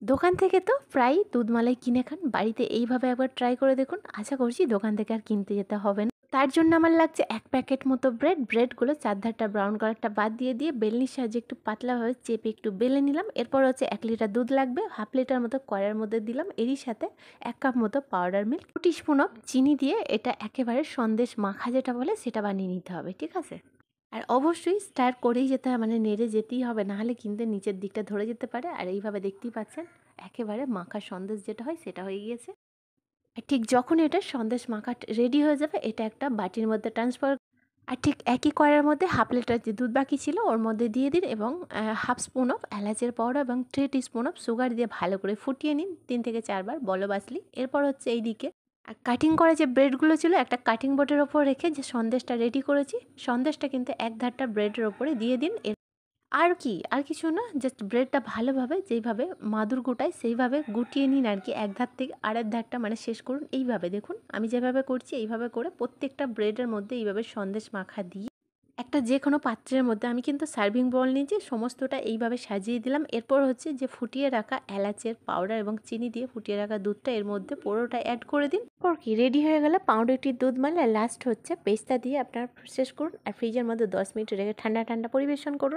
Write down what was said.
দোকান থেকে তো প্রায়ই দুধ মালাই কিনে খান, বাড়িতে এইভাবে একবার ট্রাই করে দেখুন। আশা করছি দোকান থেকে আর কিনতে যেতে হবে না। তার জন্য আমার লাগছে 1 প্যাকেট মতো ব্রেডগুলো চারধারটা ব্রাউন কালারটা বাদ দিয়ে বেলনির সাহায্যে একটু পাতলাভাবে চেপে একটু বেলে নিলাম। এরপর হচ্ছে 1 লিটার দুধ লাগবে, হাফ লিটার মতো কড়াইয়ের মধ্যে দিলাম, এরই সাথে 1 কাপ মতো পাউডার মিল্ক, 2 টিস্পুন অফ চিনি দিয়ে এটা একেবারে সন্দেশ মাখা যেটা বলে সেটা বানিয়ে নিতে হবে, ঠিক আছে? আর অবশ্যই স্টার করেই যেতে হবে, মানে নেড়ে যেতেই হবে, নাহলে কিন্তু নিচের দিকটা ধরে যেতে পারে। আর এইভাবে দেখতেই পাচ্ছেন একেবারে মাখা সন্দেশ যেটা হয় সেটা হয়ে গিয়েছে। আর ঠিক যখন এটা সন্দেশ মাখা রেডি হয়ে যাবে, এটা একটা বাটির মধ্যে ট্রান্সফার। আর ঠিক একই কড়াইয়ের মধ্যে হাফ লিটার যে দুধ বাকি ছিল ওর মধ্যে দিয়ে দিন, এবং হাফ স্পুন অফ এলাচের পাউডার এবং 3 টিস্পুন অফ সুগার দিয়ে ভালো করে ফুটিয়ে নিন 3 থেকে 4 বার বলক আসলেই। এরপর হচ্ছে এইদিকে কাটিং করা যে ব্রেডগুলো ছিল একটা কাটিং বোর্ডের ওপর রেখে যে সন্দেশটা রেডি করেছি, সন্দেশটা কিন্তু এক ধারটা ব্রেডের ওপরে দিয়ে দিন। আর কি, আর কিছু না, জাস্ট ব্রেডটা ভালোভাবে যেইভাবে মাদুর গোটায় সেইভাবে গুটিয়ে নিন আর কি, এক ধার থেকে আরেক ধারটা মানে শেষ করুন। এইভাবে দেখুন আমি যেভাবে করছি এইভাবে করে প্রত্যেকটা ব্রেডের মধ্যে এইভাবে সন্দেশ মাখা দিয়ে একটা যে কোনো পাত্রের মধ্যে, আমি কিন্তু সার্ভিং বোল নিয়েছি, সমস্তটা এইভাবে সাজিয়ে দিলাম। এরপর হচ্ছে যে ফুটিয়ে রাখা এলাচের পাউডার এবং চিনি দিয়ে ফুটিয়ে রাখা দুধটা এর মধ্যে পুরোটা অ্যাড করে দিন। এরপর কি রেডি হয়ে গেল পাউরুটির দুধ মালাই। লাস্ট হচ্ছে পেস্তা দিয়ে আপনার শেষ করুন, আর ফ্রিজের মধ্যে 10 মিনিট রেখে ঠান্ডা ঠান্ডা পরিবেশন করুন।